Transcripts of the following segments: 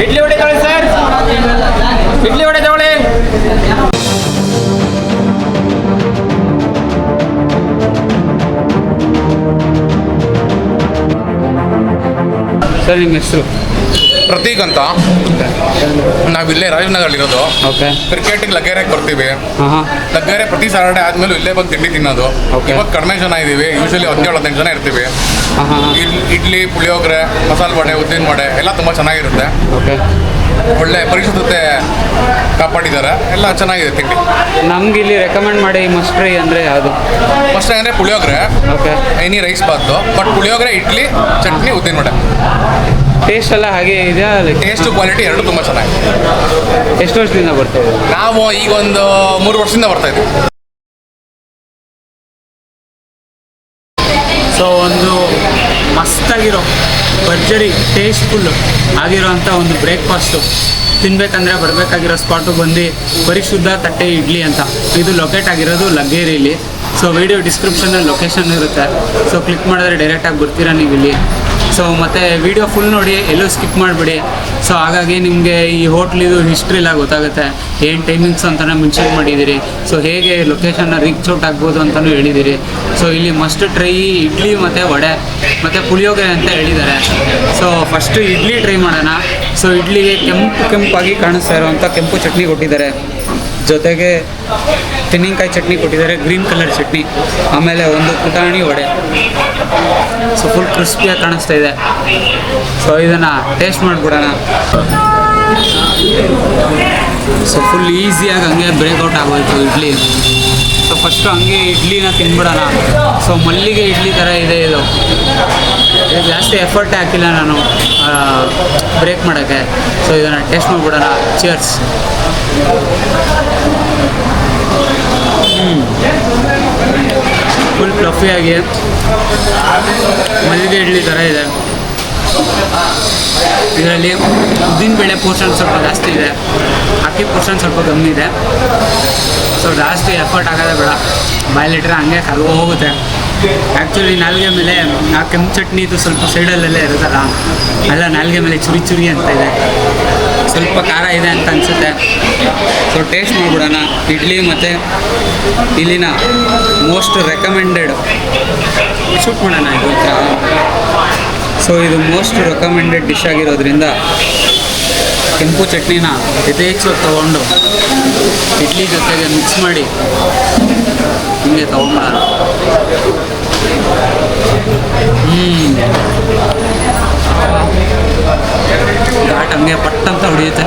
ಇಡ್ಲಿ ವಡೆ ತಗೊಳ್ಳಿ ಸರ್, ಇಡ್ಲಿ ವಡೆ ತಗೊಳ್ಳಿ. ಸರ್ ನಿಮ್ಮ ಹೆಸರು? ಪ್ರತೀಕ್ ಅಂತ. ನಾವಿಲ್ಲೇ ರಾಜನಗರಲ್ಲಿರೋದು. ಓಕೆ. ಕ್ರಿಕೆಟಿಗೆ ಲಗ್ಗೆರೆಗೆ ಬರ್ತೀವಿ. ಹಾಂ. ಲಗ್ಗೆರೆ ಪ್ರತಿ ಸಾಟರ್ಡೆ ಆದಮೇಲೆ ಇಲ್ಲೇ ಬಂದು ತಿಂಡಿ ತಿನ್ನೋದು. ಇವತ್ತು ಕಡಿಮೆ ಜನ ಇದ್ದೀವಿ, ಯೂಶಲಿ 17-18 ಜನ ಇರ್ತೀವಿ. ಇಡ್ಲಿ, ಪುಳಿಯೋಗರೆ, ಮಸಾಲೆ ವಡೆ, ಉದ್ದಿನ ವಡೆ ಎಲ್ಲ ತುಂಬ ಚೆನ್ನಾಗಿರುತ್ತೆ. ಓಕೆ. ಒಳ್ಳೆ ಪರಿಶುದ್ಧತೆ ಕಾಪಾಡಿದ್ದಾರೆ, ಎಲ್ಲ ಚೆನ್ನಾಗಿದೆ ತಿಂಡಿ. ನಮ್ಗೆ ಇಲ್ಲಿ ರೆಕಮೆಂಡ್ ಮಾಡಿ ಮಸ್ಟ್ ಟ್ರೈ ಅಂದರೆ ಯಾವುದು? ಫಸ್ಟ್ ಅಂದರೆ puliyogare. Okay. Any rice bath, but puliyogare, idli, chutney, ಉದ್ದಿನ ವಡೆ. ಟೇಸ್ಟ್ ಎಲ್ಲ ಹಾಗೆ ಇದೆಯಾ? ಟೇಸ್ಟು ಕ್ವಾಲಿಟಿ ಎರಡು ತುಂಬ ಚೆನ್ನಾಗಿದೆ. ಎಷ್ಟು ವರ್ಷದಿಂದ ಬರ್ತೀವಿ ನಾವು ಈಗ ಒಂದು 3 ವರ್ಷದಿಂದ ಬರ್ತಾಯಿದ್ದೀವಿ. ಸೊ ಒಂದು ಮಸ್ತಾಗಿರೋ ಭರ್ಜರಿ ಟೇಸ್ಟ್ಫುಲ್ ಆಗಿರೋಂಥ ಒಂದು ಬ್ರೇಕ್ಫಾಸ್ಟು ತಿನ್ನಬೇಕಂದ್ರೆ ಬರಬೇಕಾಗಿರೋ ಸ್ಪಾಟು ಬಂದು ಪರಿಶುದ್ಧ ತಟ್ಟೆ ಇಡ್ಲಿ ಅಂತ. ಇದು ಲೊಕೇಟ್ ಆಗಿರೋದು ಲಗ್ಗೆರೆಯಲ್ಲಿ. ಸೊ ವಿಡಿಯೋ ಡಿಸ್ಕ್ರಿಪ್ಷನಲ್ಲಿ ಲೊಕೇಶನ್ ಇರುತ್ತೆ. ಸೊ ಕ್ಲಿಕ್ ಮಾಡಿದ್ರೆ ಡೈರೆಕ್ಟಾಗಿ ಬರ್ತೀರಾ ನೀವು ಇಲ್ಲಿ. ಸೊ ಮತ್ತು ವಿಡಿಯೋ ಫುಲ್ ನೋಡಿ, ಎಲ್ಲೂ ಸ್ಕಿಪ್ ಮಾಡಿಬಿಡಿ. ಸೊ ಹಾಗಾಗಿ ನಿಮಗೆ ಈ ಹೋಟ್ಲಿದು ಹಿಸ್ಟ್ರಿ ಎಲ್ಲ ಗೊತ್ತಾಗುತ್ತೆ. ಏನು ಟೈಮಿಂಗ್ಸ್ ಅಂತಲೇ ಮೆನ್ಷನ್ ಮಾಡಿದ್ದೀರಿ. ಸೊ ಹೇಗೆ ಲೊಕೇಶನ್ನ ರೀಚ್ ಔಟ್ ಆಗ್ಬೋದು ಅಂತಲೂ ಹೇಳಿದ್ದೀರಿ. ಸೊ ಇಲ್ಲಿ ಮಸ್ಟ್ ಟ್ರೈ ಇಡ್ಲಿ ಮತ್ತು ವಡೆ ಮತ್ತು ಪುಳಿಯೋಗರೆ ಅಂತ ಹೇಳಿದ್ದಾರೆ. ಸೊ ಫಸ್ಟು ಇಡ್ಲಿ ಟ್ರೈ ಮಾಡೋಣ. ಸೊ ಇಡ್ಲಿಗೆ ಕೆಂಪಾಗಿ ಕಾಣಿಸ್ತಾ ಇರೋವಂಥ ಕೆಂಪು ಚಟ್ನಿ ಕೊಟ್ಟಿದ್ದಾರೆ, ಜೊತೆಗೆ ತೆಂಗಿನಕಾಯಿ ಚಟ್ನಿ ಕೊಟ್ಟಿದ್ದಾರೆ, ಗ್ರೀನ್ ಕಲರ್ ಚಟ್ನಿ, ಆಮೇಲೆ ಒಂದು ಪುಟಾಣಿ ವಡೆ. ಸೊ ಫುಲ್ ಕ್ರಿಸ್ಪಿಯಾಗಿ ಕಾಣಿಸ್ತಾ ಇದೆ. ಸೊ ಇದನ್ನು ಟೇಸ್ಟ್ ಮಾಡಿಬಿಡೋಣ. ಸೊ ಫುಲ್ ಈಸಿಯಾಗಿ ಹಂಗೆ ಬ್ರೇಕ್ಔಟ್ ಆಗೋಯ್ತು ಇಡ್ಲಿ. ಸೊ ಫಸ್ಟು ಹಂಗೆ ಇಡ್ಲಿನ ತಿನ್ಬಿಡೋಣ. ಸೊ ಮಲ್ಲಿಗೆ ಇಡ್ಲಿ ಥರ ಇದೆ ಇದು. ಜಾಸ್ತಿ ಎಫರ್ಟೇ ಹಾಕಿಲ್ಲ ನಾನು ಬ್ರೇಕ್ ಮಾಡೋಕ್ಕೆ. ಸೊ ಇದನ್ನು ಟೇಸ್ಟ್ ಮಾಡಿಬಿಡೋಣ. ಚಿಯರ್ಸ್. ಫುಲ್ ಫ್ಲಫಿಯಾಗಿ ಮಲ್ಲಿಗೆ ಇಡ್ಲಿ ಥರ ಇದೆ. ಇದರಲ್ಲಿ ಉದ್ದಿನಬೇಳೆ ಪೋರ್ಷನ್ ಸ್ವಲ್ಪ ಜಾಸ್ತಿ ಇದೆ, ಅಕ್ಕಿ ಪೋರ್ಷನ್ ಸ್ವಲ್ಪ ಕಮ್ಮಿ ಇದೆ. ಸೊ ಜಾಸ್ತಿ ಎಫರ್ಟ್ ಆಗೋದೇ ಬೇಡ, ಬಾಯಲ್ಲಿಟ್ರೆ ಹಂಗೆ ಕಲ್ವು ಹೋಗುತ್ತೆ. ಆ್ಯಕ್ಚುಲಿ ನಾಲ್ಗೆ ಮೇಲೆ ಆ ಕೆಂಪು ಚಟ್ನಿದು ಸ್ವಲ್ಪ ಸೈಡಲ್ಲೆಲ್ಲ ಇರುತ್ತಲ್ಲ, ಎಲ್ಲ ನಾಲ್ಗೆ ಮೇಲೆ ಚುರಿ ಚುರಿ ಅಂತ ಇದೆ. ಸ್ವಲ್ಪ ಖಾರ ಇದೆ ಅಂತ ಅನಿಸುತ್ತೆ. ಸೊ ಟೇಸ್ಟ್ ಮಾಡಿಬಿಡೋಣ. ಇಡ್ಲಿ ಮತ್ತು ಇಲ್ಲಿನ ಮೋಸ್ಟ್ ರೆಕಮೆಂಡೆಡ್ ಶೂಟ್ ಮಾಡೋಣ ಇದು. ಸೊ ಇದು ಮೋಸ್ಟ್ ರೆಕಮೆಂಡೆಡ್ ಡಿಶ್ ಆಗಿರೋದ್ರಿಂದ ಕೆಂಪು ಚಟ್ನಿನ ಯಥೇಚ್ಛವಾಗಿ ತೊಗೊಂಡು ಇಡ್ಲಿ ಜೊತೆಗೆ ಮಿಕ್ಸ್ ಮಾಡಿ ಹಿಂಗೆ ತೊಗೊಂಬೋಣ. ಘಾಟ್ ಹಂಗೆ ಪಟ್ಟಂತ ಹೊಡೆಯುತ್ತೆ.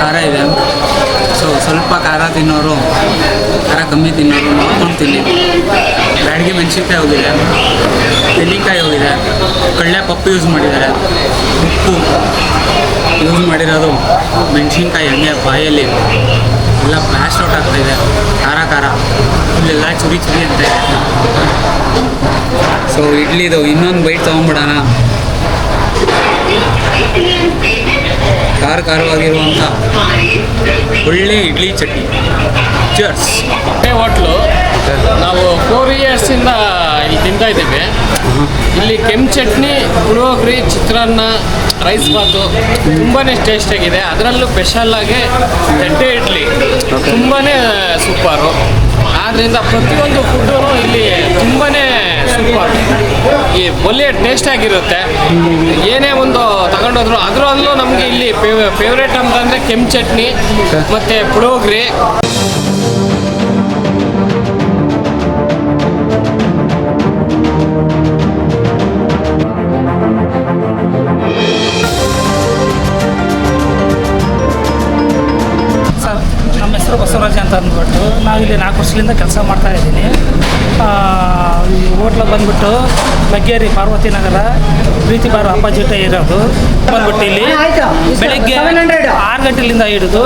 ಖಾರ ಇದೆ. ಸೊ ಸ್ವಲ್ಪ ಖಾರ ತಿನ್ನೋರು, ಖಾರ ಕಮ್ಮಿ ತಿನ್ನೋರು ನೋಡ್ಕೊಂಡು ತಿನ್ನಿ. ಬ್ಯಾಡಗಿ ಮೆಣಸಿನ್ಕಾಯಿ ಹೋಗಿದೆ, ತೆಂಗಿನಕಾಯಿ ಹೋಗಿದೆ, ಕಡಲೆ ಪಪ್ಪು ಯೂಸ್ ಮಾಡಿದ್ದಾರೆ, ಉಪ್ಪು ಯೂಸ್ ಮಾಡಿರೋದು, ಮೆಣಸಿನ್ಕಾಯಿ ಹಂಗೆ ಬಾಯಲ್ಲಿ ಎಲ್ಲ ಬ್ಲಾಸ್ಟ್ ಔಟ್ ಆಗ್ತಾಯಿದೆ. ಖಾರ ಖಾರ ಇಲ್ಲೆಲ್ಲ ಚುರಿ ಚುರಿ ಅಂತ ಇದೆ. ಸೊ ಇಡ್ಲಿದು ಇನ್ನೊಂದು ಬೈಟ್ ತೊಗೊಂಬಿಡೋಣ. ಖಾರವಾಗಿರುವಂಥ ಒಳ್ಳೆ ಇಡ್ಲಿ ಚಟ್ನಿ. ಚರ್ಸ್. ಹೋಟ್ಲು ನಾವು 4 ಇಯರ್ಸಿಂದ ಇಲ್ಲಿ ತಿಂತಾ ಇದ್ದೇವೆ. ಇಲ್ಲಿ ಕೆಂಪು ಚಟ್ನಿ, ಪುಳಿಯೋಗರೆ, ಚಿತ್ರಾನ್ನ, ರೈಸ್ ಬಾತು ತುಂಬಾ ಟೇಸ್ಟಾಗಿದೆ. ಅದರಲ್ಲೂ ಸ್ಪೆಷಲ್ಲಾಗಿ ತಟ್ಟೆ ಇಡ್ಲಿ ತುಂಬಾ ಸೂಪರು. ಆದ್ದರಿಂದ ಪ್ರತಿಯೊಂದು ಫುಡ್ಡು ಇಲ್ಲಿ ತುಂಬಾ ಸೂಪರ್, ಈ ಒಳ್ಳೆಯ ಟೇಸ್ಟಾಗಿರುತ್ತೆ. ಏನೇ ಒಂದು ತಗೊಂಡೋದ್ರು ಅದರಲ್ಲೂ ನಮಗೆ ಇಲ್ಲಿ ಫೇವ್ರೇಟ್ ಅಂತಂದರೆ ಕೆಂಪು ಚಟ್ನಿ ಮತ್ತು ಪುಳಿಯೋಗರೆ. ನಮ್ಮ ಹೆಸರು ಬಸವರಾಜ ಅಂತ ಅಂದ್ಬಿಟ್ಟು ನಾವಿಲ್ಲಿ 4 ವರ್ಷದಿಂದ ಕೆಲಸ ಮಾಡ್ತಾಯಿದ್ದೀನಿ. ಈ ಹೋಟ್ಲ ಬಂದ್ಬಿಟ್ಟು ಲಗ್ಗೆರೆ ಪಾರ್ವತಿ ನಗರ ಪ್ರೀತಿ ಬಾರ್ ಅಪಾಜಿಟೇ ಇರೋದು. ಬಂದ್ಬಿಟ್ಟು ಇಲ್ಲಿ ಬೆಳಗ್ಗೆ 6 ಗಂಟೆಲಿಂದ ಹಿಡಿದು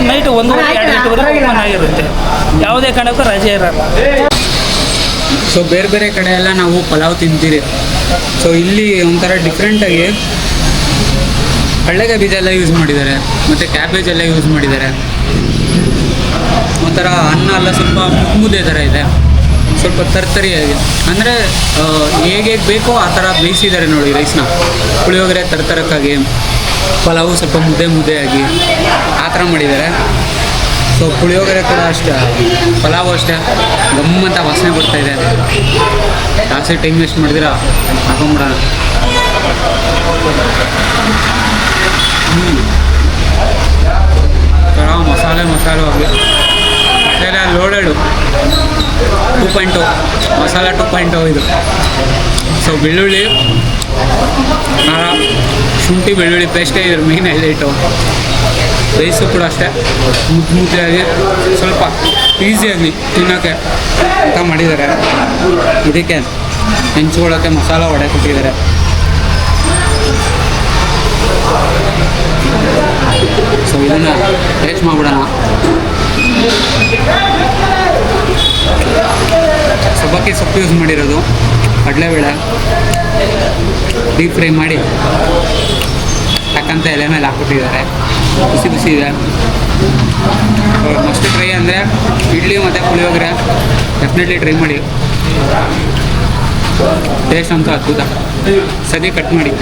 ನೈಟ್ 1:30-2 ಗಂಟೆವರೆಗೂ ಓಪನ್ ಆಗಿರುತ್ತೆ. ಯಾವುದೇ ಕಾರಣಕ್ಕೂ ರಜೆ ಇರಲ್ಲ. ಸೊ ಬೇರೆ ಬೇರೆ ಕಡೆ ಎಲ್ಲ ನಾವು ಪಲಾವ್ ತಿಂತೀರಿ. ಸೊ ಇಲ್ಲಿ ಒಂಥರ ಡಿಫ್ರೆಂಟಾಗಿ ಕಡಲೆಕಾಯಿ ಬೀಜ ಎಲ್ಲ ಯೂಸ್ ಮಾಡಿದ್ದಾರೆ, ಮತ್ತು ಕ್ಯಾಬೇಜ್ ಎಲ್ಲ ಯೂಸ್ ಮಾಡಿದ್ದಾರೆ. ಒಂಥರ ಅನ್ನ ಎಲ್ಲ ಸ್ವಲ್ಪ ಮುದ್ದೆ ಥರ ಇದೆ, ಸ್ವಲ್ಪ ತರ್ತರಿಯಾಗಿ, ಅಂದರೆ ಹೇಗೆ ಬೇಕೋ ಆ ಥರ ಬೇಯಿಸಿದ್ದಾರೆ ನೋಡಿ ರೈಸ್ನ. ಪುಳಿಯೋಗರೆ ತರಕಾಗಿ, ಪಲಾವು ಸ್ವಲ್ಪ ಮುದ್ದೆಯಾಗಿ ಆ ಥರ ಮಾಡಿದ್ದಾರೆ. ಸೊ ಪುಳಿಯೋಗರೆ ಕೂಡ ಅಷ್ಟೇ, ಪಲಾವು ಅಷ್ಟೇ ಗಮ್ಮಂತ ವಾಸನೆ ಬರ್ತಾಯಿದೆ. ಜಾಸ್ತಿ ಟೈಮ್ ವೇಸ್ಟ್ ಮಾಡಿದಿರ ಹಾಕೊಂಬಿಡೋಣ. ಮಸಾಲೆ ಆಗಿ ಮಸಾಲೆ ಲೋಡೆಡು 2.0 ಮಸಾಲೆ 2.0 ಇದು. ಸೊ ಬೆಳ್ಳುಳ್ಳಿ, ಖಾರ, ಶುಂಠಿ ಬೆಳ್ಳುಳ್ಳಿ ಪೇಸ್ಟೇ ಇದ್ರ ಮೇನ್ ಹೈಲೈಟು. ರೈಸು ಕೂಡ ಅಷ್ಟೇ ಮುದ್ದೆಯಾಗಿ ಸ್ವಲ್ಪ ಈಸಿಯಾಗಿ ತಿನ್ನೋಕ್ಕೆ ಅಂತ ಮಾಡಿದ್ದಾರೆ. ಇದಕ್ಕೆ ಹೆಂಚ್ಕೊಳ್ಳೋಕ್ಕೆ ಮಸಾಲ ವಡೆ ಕೊಟ್ಟಿದ್ದಾರೆ. ಸೊ ಇದನ್ನು ಟೇಸ್ಟ್ ಮಾಡಿಬಿಡೋಣ. ಸಬ್ಬಕ್ಕಿ ಸೊಪ್ಪು ಯೂಸ್ ಮಾಡಿರೋದು, ಕಡಲೆಬೇಳೆ ಡೀಪ್ ಫ್ರೈ ಮಾಡಿ ಯಾಕಂತ ಎಲೆ ಮೇಲೆ ಹಾಕ್ಬಿಟ್ಟಿದ್ದಾರೆ. ಬಿಸಿ ಇದೆ. ಮಸ್ಟ್ ಟ್ರೈ ಅಂದರೆ ಇಡ್ಲಿ ಮತ್ತು ಪುಳಿಯೋಗರೆ ಡೆಫಿನೆಟ್ಲಿ ಟ್ರೈ ಮಾಡಿ. ಟೇಸ್ಟ್ ಅಂತೂ ಅದ್ಭುತ. ಸರಿ ಕಟ್ ಮಾಡಿ.